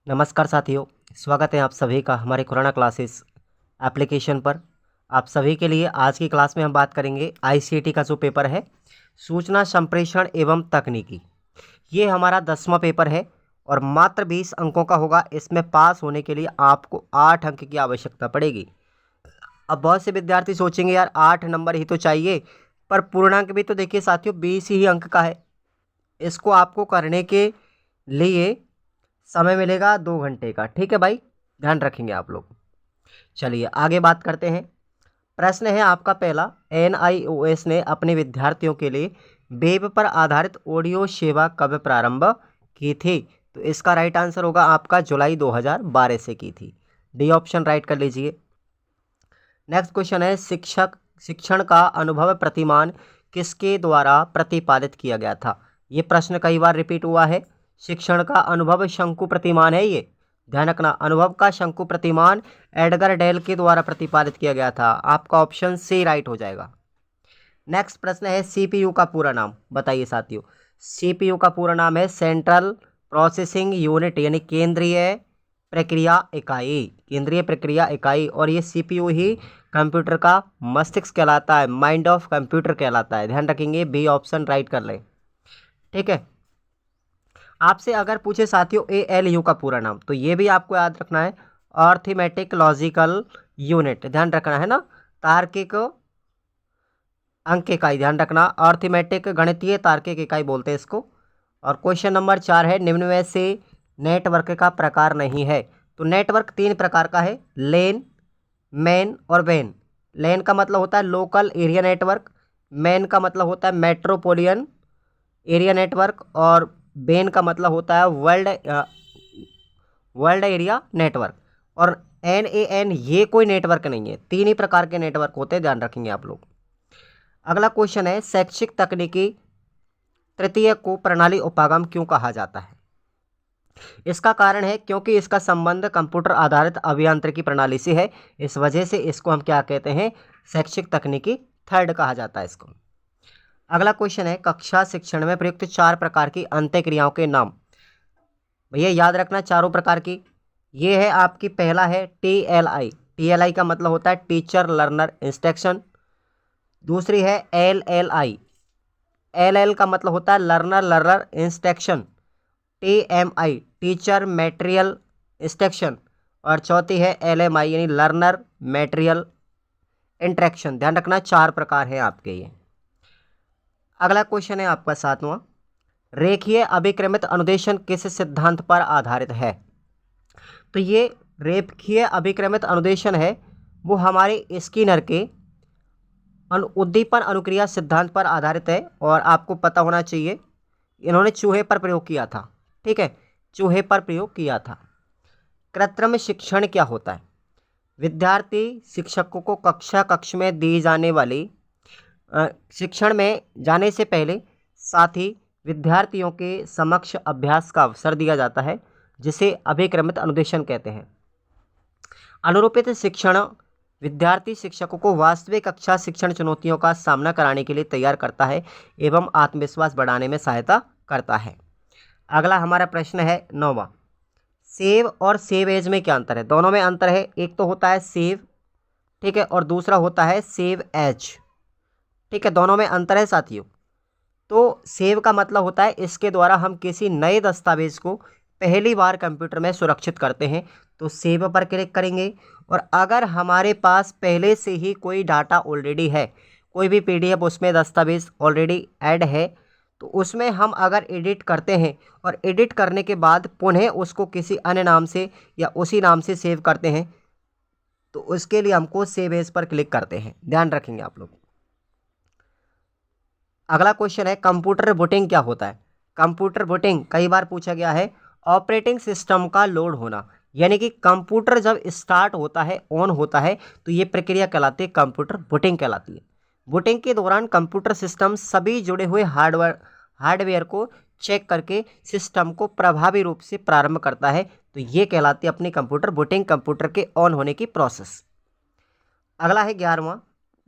नमस्कार साथियों, स्वागत है आप सभी का हमारे खुराना क्लासेस एप्लीकेशन पर। आप सभी के लिए आज की क्लास में हम बात करेंगे आईसीटी का जो पेपर है, सूचना संप्रेषण एवं तकनीकी। ये हमारा 10वां पेपर है और मात्र 20 अंकों का होगा। इसमें पास होने के लिए आपको 8 अंक की आवश्यकता पड़ेगी। अब बहुत से विद्यार्थी सोचेंगे यार 8 नंबर ही तो चाहिए, पर पूर्णांक भी तो देखिए साथियों 20 ही अंक का है। इसको आपको करने के लिए समय मिलेगा 2 घंटे का। ठीक है भाई, ध्यान रखेंगे आप लोग। चलिए आगे बात करते हैं। प्रश्न है आपका पहला, एनआईओएस ने अपने विद्यार्थियों के लिए वेब पर आधारित ऑडियो सेवा कब प्रारंभ की थी? तो इसका राइट आंसर होगा आपका जुलाई 2012 से की थी। डी ऑप्शन राइट कर लीजिए। नेक्स्ट क्वेश्चन है, शिक्षण का अनुभव प्रतिमान किसके द्वारा प्रतिपादित किया गया था? ये प्रश्न कई बार रिपीट हुआ है। शिक्षण का अनुभव शंकु प्रतिमान है। ये ध्यान रखना, अनुभव का शंकु प्रतिमान एडगर डेल के द्वारा प्रतिपादित किया गया था। आपका ऑप्शन सी राइट हो जाएगा। नेक्स्ट प्रश्न है, सीपीयू का पूरा नाम बताइए साथियों। सीपीयू का पूरा नाम है सेंट्रल प्रोसेसिंग यूनिट, यानी केंद्रीय प्रक्रिया इकाई। केंद्रीय प्रक्रिया इकाई। और ये सीपीयू ही कंप्यूटर का मस्तिष्क कहलाता है, माइंड ऑफ कंप्यूटर कहलाता है। ध्यान रखेंगे, बी ऑप्शन राइट कर लें। ठीक है, आपसे अगर पूछे साथियों एएलयू का पूरा नाम, तो ये भी आपको याद रखना है, अर्थमेटिक लॉजिकल यूनिट। ध्यान रखना है ना, तार्किक अंक इकाई। ध्यान रखना, अर्थमेटिक गणितीय तार्किक इकाई बोलते हैं इसको। और क्वेश्चन नंबर 4 है, निम्न में से नेटवर्क का प्रकार नहीं है। तो नेटवर्क 3 प्रकार का है, लेन, मैन और वैन। लेन का मतलब होता है लोकल एरिया नेटवर्क, मैन का मतलब होता है मेट्रोपोलियन एरिया नेटवर्क, और बेन का मतलब होता है वर्ल्ड एरिया नेटवर्क। और NAN ये कोई नेटवर्क नहीं है, 3 ही प्रकार के नेटवर्क होते हैं। ध्यान रखेंगे आप लोग। अगला क्वेश्चन है, शैक्षिक तकनीकी तृतीय को प्रणाली उपागम क्यों कहा जाता है? इसका कारण है क्योंकि इसका संबंध कंप्यूटर आधारित अभियांत्रिकी प्रणाली से है। इस वजह से इसको हम क्या कहते हैं, शैक्षिक तकनीकी थर्ड कहा जाता है इसको। अगला क्वेश्चन है, कक्षा शिक्षण में प्रयुक्त 4 प्रकार की अंत्यक्रियाओं के नाम। भैया याद रखना चारों प्रकार की। ये है आपकी, पहला है TLI। TLI का मतलब होता है टीचर लर्नर इंस्ट्रक्शन। दूसरी है LLI। LL का मतलब होता है learner learner instruction. TMI teacher material instruction. और चौथी है LMI यानी लर्नर मेटेरियल इंट्रैक्शन। ध्यान रखना 4 प्रकार हैं आपके ये। अगला क्वेश्चन है आपका 7वां, रेखीय अभिक्रमित अनुदेशन किस सिद्धांत पर आधारित है? तो ये रेखीय अभिक्रमित अनुदेशन है, वो हमारे स्किनर के उद्दीपन अनुक्रिया सिद्धांत पर आधारित है। और आपको पता होना चाहिए, इन्होंने चूहे पर प्रयोग किया था। ठीक है, चूहे पर प्रयोग किया था। कृत्रिम शिक्षण क्या होता है? विद्यार्थी शिक्षकों को कक्ष में दी जाने वाली शिक्षण में जाने से पहले साथी विद्यार्थियों के समक्ष अभ्यास का अवसर दिया जाता है, जिसे अभिक्रमित अनुदेशन कहते हैं। अनुरूपित शिक्षण विद्यार्थी शिक्षकों को वास्तविक कक्षा शिक्षण चुनौतियों का सामना कराने के लिए तैयार करता है एवं आत्मविश्वास बढ़ाने में सहायता करता है। अगला हमारा प्रश्न है 9वां, सेव और सेव एज में क्या अंतर है? दोनों में अंतर है, एक तो होता है सेव, ठीक है, और दूसरा होता है सेव एज। ठीक है, दोनों में अंतर है साथियों। तो सेव का मतलब होता है इसके द्वारा हम किसी नए दस्तावेज को पहली बार कंप्यूटर में सुरक्षित करते हैं, तो सेव पर क्लिक करेंगे। और अगर हमारे पास पहले से ही कोई डाटा ऑलरेडी है, कोई भी PDF उसमें दस्तावेज ऑलरेडी ऐड है, तो उसमें हम अगर एडिट करते हैं और एडिट करने के बाद पुनः उसको किसी अन्य नाम से या उसी नाम से सेव करते हैं, तो उसके लिए हमको सेव एज पर क्लिक करते हैं। ध्यान रखेंगे आप लोग। अगला क्वेश्चन है, कंप्यूटर बूटिंग क्या होता है? कंप्यूटर बूटिंग कई बार पूछा गया है, ऑपरेटिंग सिस्टम का लोड होना, यानी कि कंप्यूटर जब स्टार्ट होता है, ऑन होता है, तो ये प्रक्रिया कहलाती है कंप्यूटर बूटिंग कहलाती है। बूटिंग के दौरान कंप्यूटर सिस्टम सभी जुड़े हुए हार्डवेयर को चेक करके सिस्टम को प्रभावी रूप से प्रारंभ करता है, तो ये कहलाती है अपनी कंप्यूटर बूटिंग, कंप्यूटर के ऑन होने की प्रोसेस। अगला है 11वां,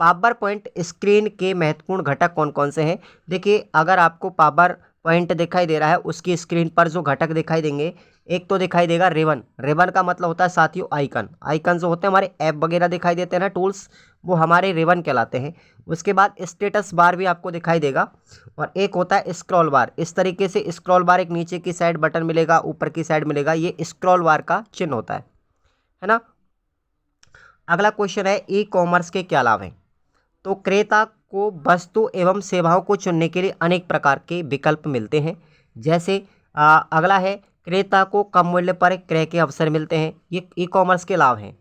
पावर पॉइंट स्क्रीन के महत्वपूर्ण घटक कौन कौन से हैं? देखिए, अगर आपको पावर पॉइंट दिखाई दे रहा है उसकी स्क्रीन पर जो घटक दिखाई देंगे, एक तो दिखाई देगा रिबन। रिबन का मतलब होता है साथियों आइकन। आइकन जो होते हैं हमारे ऐप वगैरह दिखाई देते हैं ना, टूल्स, वो हमारे रिबन कहलाते हैं। उसके बाद स्टेटस बार भी आपको दिखाई देगा, और एक होता है स्क्रॉल बार। इस तरीके से स्क्रॉल बार एक नीचे की साइड बटन मिलेगा, ऊपर की साइड मिलेगा, ये स्क्रॉल बार का चिन्ह होता है ना। अगला क्वेश्चन है ई कॉमर्स के क्या लाभ हैं। तो क्रेता को वस्तु एवं सेवाओं को चुनने के लिए अनेक प्रकार के विकल्प मिलते हैं। जैसे अगला है क्रेता को कम मूल्य पर क्रय के अवसर मिलते हैं, ये ई कॉमर्स के लाभ हैं।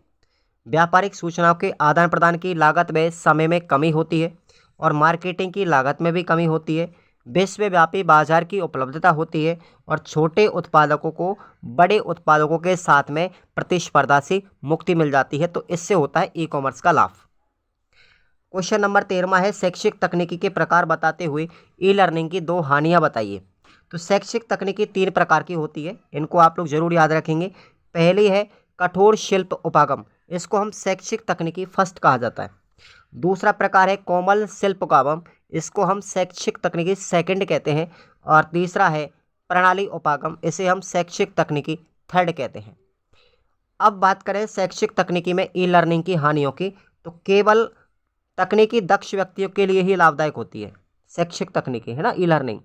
व्यापारिक सूचनाओं के आदान प्रदान की लागत व समय में कमी होती है, और मार्केटिंग की लागत में भी कमी होती है। विश्वव्यापी बाजार की उपलब्धता होती है, और छोटे उत्पादकों को बड़े उत्पादकों के साथ में प्रतिस्पर्धा से मुक्ति मिल जाती है। तो इससे होता है ई कॉमर्स का लाभ। क्वेश्चन नंबर 13वां है शैक्षिक तकनीकी के प्रकार बताते हुए ई लर्निंग की 2 हानियां बताइए। तो शैक्षिक तकनीकी 3 प्रकार की होती है, इनको आप लोग जरूर याद रखेंगे। पहली है कठोर शिल्प उपागम, इसको हम शैक्षिक तकनीकी फर्स्ट कहा जाता है। दूसरा प्रकार है कोमल शिल्प उपागम, इसको हम शैक्षिक तकनीकी सेकंड कहते हैं। और तीसरा है प्रणाली उपागम, इसे हम शैक्षिक तकनीकी थर्ड कहते हैं। अब बात करें शैक्षिक तकनीकी में ई लर्निंग की हानियों की, तो केवल तकनीकी दक्ष व्यक्तियों के लिए ही लाभदायक होती है शैक्षिक तकनीकी, है ना। ई लर्निंग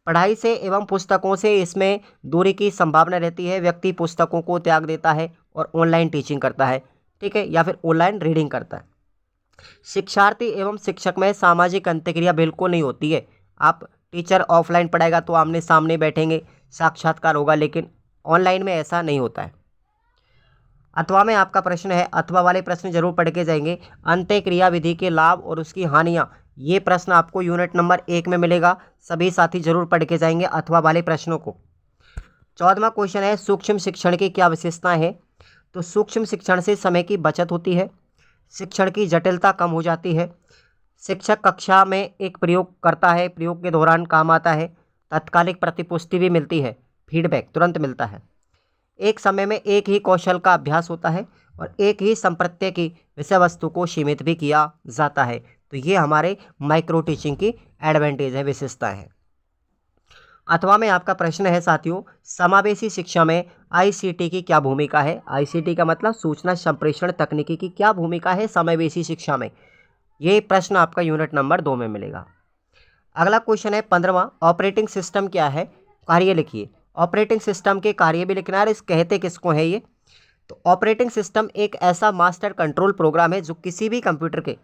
पढ़ाई से एवं पुस्तकों से इसमें दूरी की संभावना रहती है। व्यक्ति पुस्तकों को त्याग देता है और ऑनलाइन टीचिंग करता है, ठीक है, या फिर ऑनलाइन रीडिंग करता है। शिक्षार्थी एवं शिक्षक में सामाजिक अंतःक्रिया बिल्कुल नहीं होती है। आप टीचर ऑफलाइन पढ़ाएगा तो आमने सामने बैठेंगे, साक्षात्कार होगा, लेकिन ऑनलाइन में ऐसा नहीं होता है। अथवा में आपका प्रश्न है, अथवा वाले प्रश्न जरूर पढ़ के जाएंगे। अंत्यक्रिया विधि के लाभ और उसकी हानियां, ये प्रश्न आपको यूनिट नंबर 1 में मिलेगा। सभी साथी जरूर पढ़ के जाएंगे अथवा वाले प्रश्नों को। 14वां क्वेश्चन है सूक्ष्म शिक्षण की क्या विशेषताएं हैं। तो सूक्ष्म शिक्षण से समय की बचत होती है, शिक्षण की जटिलता कम हो जाती है, शिक्षक कक्षा में एक प्रयोग करता है, प्रयोग के दौरान काम आता है, तात्कालिक प्रतिपुष्टि भी मिलती है, फीडबैक तुरंत मिलता है, एक समय में एक ही कौशल का अभ्यास होता है, और एक ही संप्रत्यय की विषय वस्तु को सीमित भी किया जाता है। तो ये हमारे माइक्रो टीचिंग की एडवांटेज है, विशेषता है। अथवा में आपका प्रश्न है साथियों, समावेशी शिक्षा में आईसीटी की क्या भूमिका है। आईसीटी का मतलब सूचना संप्रेषण तकनीकी की क्या भूमिका है समावेशी शिक्षा में, ये प्रश्न आपका यूनिट नंबर 2 में मिलेगा। अगला क्वेश्चन है 15वां, ऑपरेटिंग सिस्टम क्या है, कार्य लिखिए। ऑपरेटिंग सिस्टम के कार्य भी लिखना है, इस कहते किसको है ये। तो ऑपरेटिंग सिस्टम एक ऐसा मास्टर कंट्रोल प्रोग्राम है जो किसी भी कंप्यूटर के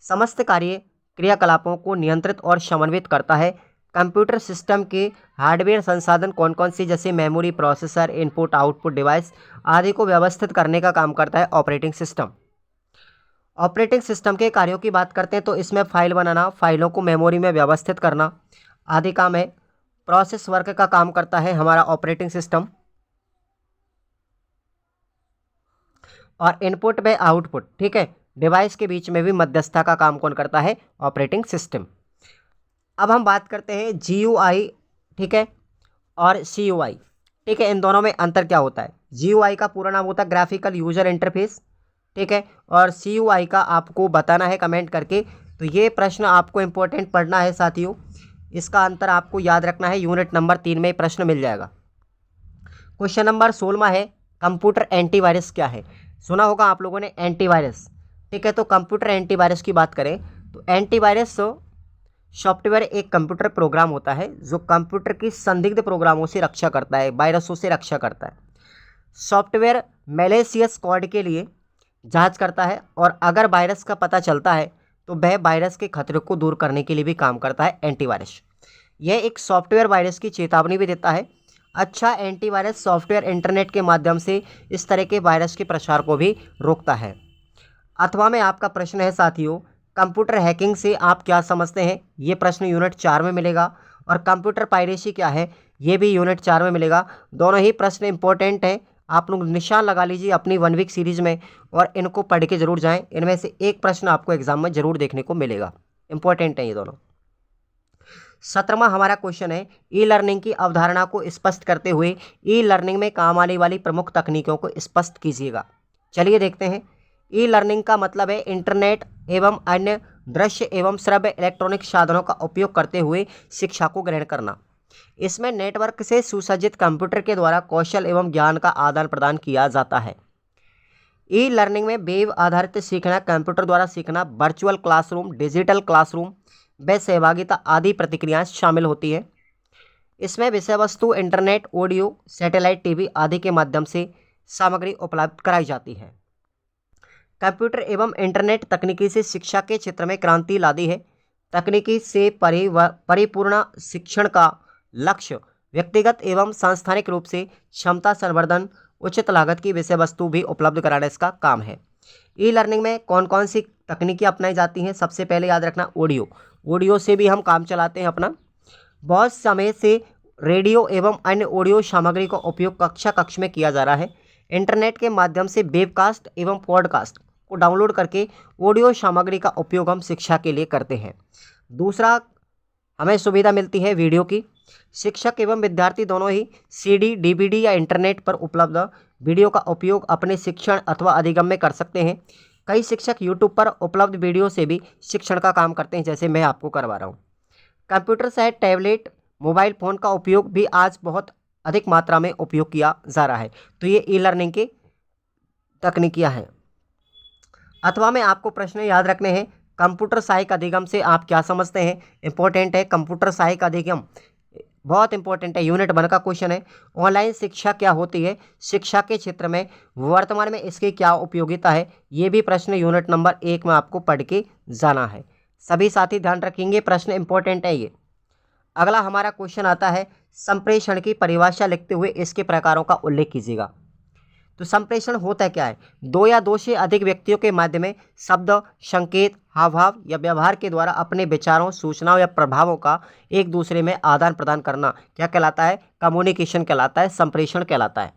समस्त कार्य क्रियाकलापों को नियंत्रित और समन्वित करता है। कंप्यूटर सिस्टम के हार्डवेयर संसाधन कौन कौन सी, जैसे memory, processor, input output device आदि को व्यवस्थित करने का काम करता है ऑपरेटिंग सिस्टम। ऑपरेटिंग सिस्टम के कार्यों की बात करते हैं तो इसमें फाइल बनाना, फाइलों को मेमोरी में व्यवस्थित करना आदि काम है। प्रोसेस वर्क का काम करता है हमारा ऑपरेटिंग सिस्टम, और इनपुट में आउटपुट, ठीक है, डिवाइस के बीच में भी मध्यस्थता का काम कौन करता है, ऑपरेटिंग सिस्टम। अब हम बात करते हैं GUI, ठीक है, और CUI, ठीक है, इन दोनों में अंतर क्या होता है। GUI का पूरा नाम होता है ग्राफिकल यूजर इंटरफेस, ठीक है, और CUI का आपको बताना है कमेंट करके। तो ये प्रश्न आपको इंपॉर्टेंट पढ़ना है साथियों, इसका अंतर आपको याद रखना है, यूनिट नंबर 3 में प्रश्न मिल जाएगा। क्वेश्चन नंबर 16वां है कंप्यूटर एंटीवायरस क्या है। सुना होगा आप लोगों ने एंटीवायरस, ठीक है। तो कंप्यूटर एंटीवायरस की बात करें तो एंटीवायरस सॉफ्टवेयर एक कंप्यूटर प्रोग्राम होता है जो कंप्यूटर की संदिग्ध प्रोग्रामों से रक्षा करता है, वायरसों से रक्षा करता है। सॉफ्टवेयर मैलिशियस कोड के लिए जांच करता है, और अगर वायरस का पता चलता है तो वह वायरस के खतरे को दूर करने के लिए भी काम करता है एंटीवायरस। यह एक सॉफ्टवेयर वायरस की चेतावनी भी देता है। अच्छा एंटीवायरस सॉफ्टवेयर इंटरनेट के माध्यम से इस तरह के वायरस के प्रसार को भी रोकता है। अथवा में आपका प्रश्न है साथियों, कंप्यूटर हैकिंग से आप क्या समझते हैं, ये प्रश्न यूनिट 4 में मिलेगा। और कंप्यूटर पायरेसी क्या है, ये भी यूनिट 4 में मिलेगा। दोनों ही प्रश्न इंपॉर्टेंट हैं, आप लोग निशान लगा लीजिए अपनी 1 वीक सीरीज में, और इनको पढ़ के जरूर जाएं। इनमें से एक प्रश्न आपको एग्जाम में जरूर देखने को मिलेगा, इंपॉर्टेंट है ये दोनों। 17वां हमारा क्वेश्चन है ई लर्निंग की अवधारणा को स्पष्ट करते हुए ई लर्निंग में काम आने वाली प्रमुख तकनीकों को स्पष्ट कीजिएगा। चलिए देखते हैं। ई लर्निंग का मतलब है इंटरनेट एवं अन्य दृश्य एवं श्रव्य इलेक्ट्रॉनिक साधनों का उपयोग करते हुए शिक्षा को ग्रहण करना। इसमें नेटवर्क से सुसज्जित कंप्यूटर के द्वारा कौशल एवं ज्ञान का आदान प्रदान किया जाता है। ई लर्निंग में वेब आधारित सीखना, कंप्यूटर द्वारा सीखना, वर्चुअल क्लासरूम, डिजिटल क्लासरूम व सहभागिता आदि प्रतिक्रियाएं शामिल होती हैं। इसमें विषय वस्तु इंटरनेट, ऑडियो, सैटेलाइट टीवी आदि के माध्यम से सामग्री उपलब्ध कराई जाती है। कंप्यूटर एवं इंटरनेट तकनीकी से शिक्षा के क्षेत्र में क्रांति ला दी है। तकनीकी से परिपूर्ण शिक्षण का लक्ष्य व्यक्तिगत एवं सांस्थानिक रूप से क्षमता संवर्धन, उचित लागत की विषय वस्तु भी उपलब्ध कराना इसका काम है। ई लर्निंग में कौन कौन सी तकनीकी अपनाई जाती हैं? सबसे पहले याद रखना ऑडियो से भी हम काम चलाते हैं अपना। बहुत समय से रेडियो एवं अन्य ऑडियो सामग्री का उपयोग कक्ष में किया जा रहा है। इंटरनेट के माध्यम से वेबकास्ट एवं पॉडकास्ट को डाउनलोड करके ऑडियो सामग्री का उपयोग हम शिक्षा के लिए करते हैं। दूसरा, हमें सुविधा मिलती है वीडियो की। शिक्षक एवं विद्यार्थी दोनों ही सीडी, डीवीडी या इंटरनेट पर उपलब्ध वीडियो का उपयोग अपने शिक्षण अथवा अधिगम में कर सकते हैं। कई शिक्षक यूट्यूब पर उपलब्ध वीडियो से भी शिक्षण का काम करते हैं, जैसे मैं आपको करवा रहा हूँ। कंप्यूटर सहित टैबलेट, मोबाइल फ़ोन का उपयोग भी आज बहुत अधिक मात्रा में उपयोग किया जा रहा है। तो ये ई लर्निंग की तकनीकियाँ हैं। अथवा में आपको प्रश्न याद रखने हैं। कंप्यूटर सहायक अधिगम से आप क्या समझते हैं? इंपॉर्टेंट है कंप्यूटर सहायक अधिगम, बहुत इंपॉर्टेंट है, यूनिट 1 का क्वेश्चन है। ऑनलाइन शिक्षा क्या होती है? शिक्षा के क्षेत्र में वर्तमान में इसकी क्या उपयोगिता है? ये भी प्रश्न यूनिट नंबर 1 में आपको पढ़ के जाना है। सभी साथी ध्यान रखेंगे, प्रश्न इंपॉर्टेंट है ये। अगला हमारा क्वेश्चन आता है, संप्रेषण की परिभाषा लिखते हुए इसके प्रकारों का उल्लेख कीजिएगा। तो संप्रेषण होता क्या है? दो या दो से अधिक व्यक्तियों के माध्यम में शब्द, संकेत, हाव भाव या व्यवहार के द्वारा अपने विचारों, सूचनाओं या प्रभावों का एक दूसरे में आदान प्रदान करना क्या कहलाता है? कम्युनिकेशन कहलाता है, संप्रेषण कहलाता है।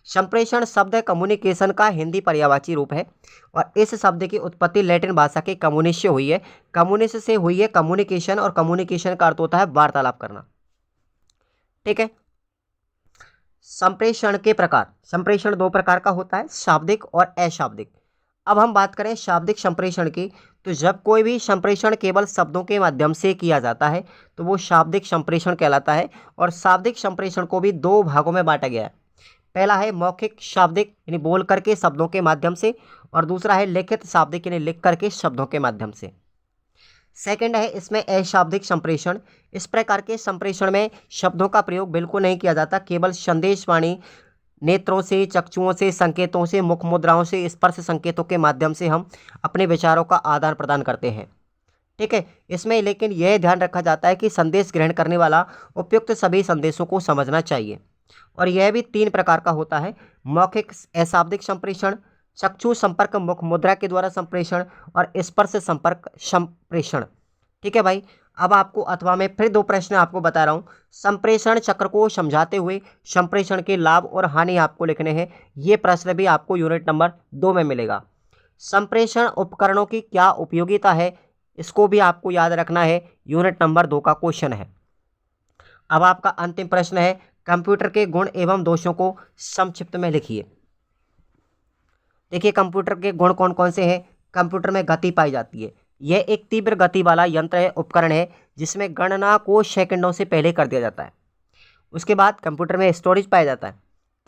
संप्रेषण शब्द कम्युनिकेशन का हिंदी पर्यायवाची रूप है और इस शब्द की उत्पत्ति लैटिन भाषा के कम्युनिस से हुई है। कम्युनिस से हुई है कम्युनिकेशन, और कम्युनिकेशन का अर्थ होता है वार्तालाप करना। ठीक है। संप्रेषण के प्रकार, संप्रेषण 2 प्रकार का होता है, शाब्दिक और अशाब्दिक। अब हम बात करें शाब्दिक संप्रेषण की, तो जब कोई भी संप्रेषण केवल शब्दों के माध्यम से किया जाता है तो वो शाब्दिक संप्रेषण कहलाता है। और शाब्दिक संप्रेषण को भी 2 भागों में बांटा गया है। पहला है मौखिक शाब्दिक, यानी बोल करके शब्दों के माध्यम से, और दूसरा है लिखित शाब्दिक, यानी लिख करके शब्दों के माध्यम से। सेकंड है इसमें अशाब्दिक संप्रेषण। इस प्रकार के संप्रेषण में शब्दों का प्रयोग बिल्कुल नहीं किया जाता, केवल संदेशवाणी, नेत्रों से, चक्षुओं से, संकेतों से, मुख मुद्राओं से, स्पर्श संकेतों के माध्यम से हम अपने विचारों का आदान प्रदान करते हैं। ठीक है। इसमें लेकिन यह ध्यान रखा जाता है कि संदेश ग्रहण करने वाला उपयुक्त सभी संदेशों को समझना चाहिए। और यह भी 3 प्रकार का होता है, मौखिक अशाब्दिक संप्रेषण, चक्षु संपर्क मुख मुद्रा के द्वारा संप्रेषण, और स्पर्श संपर्क संप्रेषण। ठीक है भाई। अब आपको अथवा में फिर 2 प्रश्न आपको बता रहा हूँ। संप्रेषण चक्र को समझाते हुए संप्रेषण के लाभ और हानि आपको लिखने हैं। ये प्रश्न भी आपको यूनिट नंबर 2 में मिलेगा। संप्रेषण उपकरणों की क्या उपयोगिता है, इसको भी आपको याद रखना है, यूनिट नंबर 2 का क्वेश्चन है। अब आपका अंतिम प्रश्न है, कंप्यूटर के गुण एवं दोषों को संक्षिप्त में लिखिए। देखिए कंप्यूटर के गुण कौन कौन से हैं। कंप्यूटर में गति पाई जाती है। यह एक तीव्र गति वाला यंत्र है, उपकरण है, जिसमें गणना को सेकंडों से पहले कर दिया जाता है। उसके बाद कंप्यूटर में स्टोरेज पाया जाता है।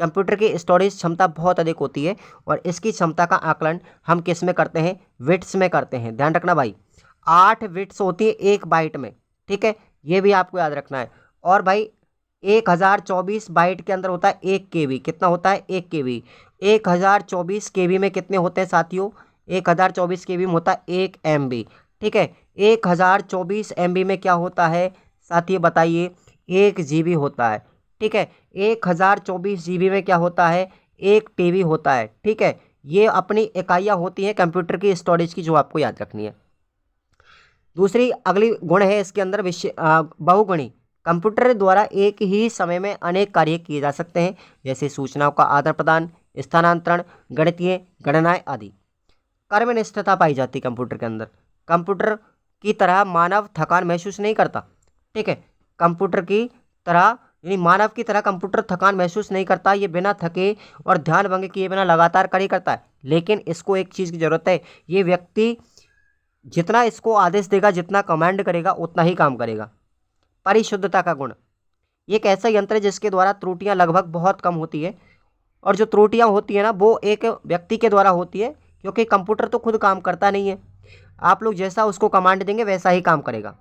कंप्यूटर की स्टोरेज क्षमता बहुत अधिक होती है और इसकी क्षमता का आकलन हम किस में करते हैं? बिट्स में करते हैं। ध्यान रखना भाई, 8 बिट्स होती है 1 बाइट में। ठीक है, ये भी आपको याद रखना है। और भाई 1024 बाइट के अंदर होता है 1 KB। कितना होता है? 1 KB। 1024 KB में कितने होते हैं साथियों? 1024 KB में होता है 1 MB। ठीक है, 1024 MB में क्या होता है साथियों बताइए? 1 GB होता है। ठीक है, 1024 GB में क्या होता है? 1 TB होता है। ठीक है, ये अपनी इकाइयाँ होती हैं कंप्यूटर की स्टोरेज की, जो आपको याद रखनी है। दूसरी अगली गुण है इसके अंदर बहुगुणी। कंप्यूटर द्वारा एक ही समय में अनेक कार्य किए जा सकते हैं, जैसे सूचनाओं का आदान प्रदान, स्थानांतरण, गणितीय गणनाएं आदि। कर्मनिष्ठता पाई जाती है कंप्यूटर के अंदर। कंप्यूटर की तरह मानव थकान महसूस नहीं करता। ठीक है, कंप्यूटर की तरह यानी मानव की तरह कंप्यूटर थकान महसूस नहीं करता। ये बिना थके और ध्यान भंग किए बिना लगातार कार्य करता है। लेकिन इसको एक चीज़ की ज़रूरत है, ये व्यक्ति जितना इसको आदेश देगा, जितना कमांड करेगा, उतना ही काम करेगा। परिशुद्धता का गुण, ये एक ऐसा यंत्र है जिसके द्वारा त्रुटियां लगभग बहुत कम होती है, और जो त्रुटियां होती है ना वो एक व्यक्ति के द्वारा होती है, क्योंकि कंप्यूटर तो खुद काम करता नहीं है। आप लोग जैसा उसको कमांड देंगे वैसा ही काम करेगा।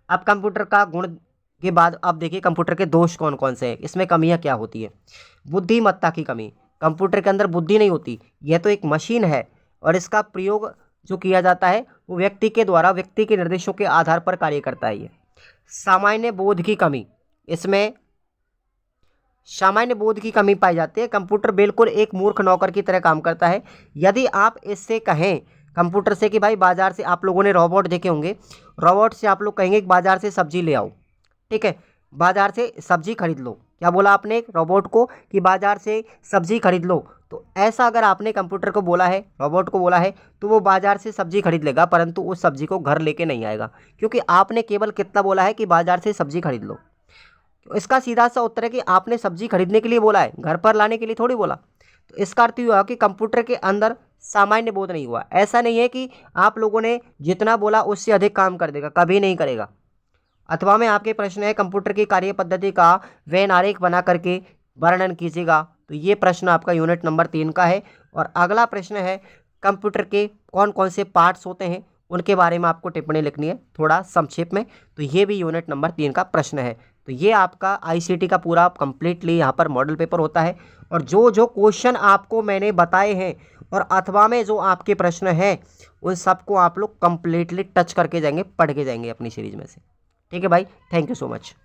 अब कंप्यूटर का गुण के बाद अब देखिए कंप्यूटर के दोष कौन कौन से हैं, इसमें कमियां क्या होती है। बुद्धिमत्ता की कमी, कंप्यूटर के अंदर बुद्धि नहीं होती, यह तो एक मशीन है और इसका प्रयोग जो किया जाता है वो व्यक्ति के द्वारा व्यक्ति के निर्देशों के आधार पर कार्य करता है। ये सामान्य बोध की कमी, इसमें सामान्य बोध की कमी पाई जाती है। कंप्यूटर बिल्कुल एक मूर्ख नौकर की तरह काम करता है। यदि आप इससे कहें कंप्यूटर से कि भाई बाजार से, आप लोगों ने रोबोट देखे होंगे, रोबोट से आप लोग कहेंगे कि बाजार से सब्जी ले आओ, ठीक है, बाजार से सब्जी खरीद लो। क्या बोला आपने रोबोट को कि बाजार से सब्जी खरीद लो? तो ऐसा अगर आपने कंप्यूटर को बोला है, रोबोट को बोला है, तो वो बाजार से सब्जी खरीद लेगा, परंतु उस सब्जी को घर लेके नहीं आएगा, क्योंकि आपने केवल कितना बोला है कि बाजार से सब्जी खरीद लो। तो इसका सीधा सा उत्तर है कि आपने सब्जी खरीदने के लिए बोला है, घर पर लाने के लिए थोड़ी बोला। तो इसका अर्थ हुआ कि कंप्यूटर के अंदर सामान्य बोध नहीं हुआ। ऐसा नहीं है कि आप लोगों ने जितना बोला उससे अधिक काम कर देगा, कभी नहीं करेगा। अथवा में आपके प्रश्न है कंप्यूटर की कार्य पद्धति का वेन आरेख बना करके वर्णन कीजिएगा। तो ये प्रश्न आपका यूनिट नंबर 3 का है। और अगला प्रश्न है कंप्यूटर के कौन कौन से पार्ट्स होते हैं, उनके बारे में आपको टिप्पणी लिखनी है थोड़ा संक्षेप में। तो ये भी यूनिट नंबर 3 का प्रश्न है। तो ये आपका आईसीटी का पूरा कंप्लीटली यहाँ पर मॉडल पेपर होता है। और जो जो क्वेश्चन आपको मैंने बताए हैं और अथवा में जो आपके प्रश्न हैं उन सबको आप लोग कंप्लीटली टच करके जाएंगे, पढ़ के जाएंगे अपनी सीरीज में से। ठीक है भाई, थैंक यू सो मच।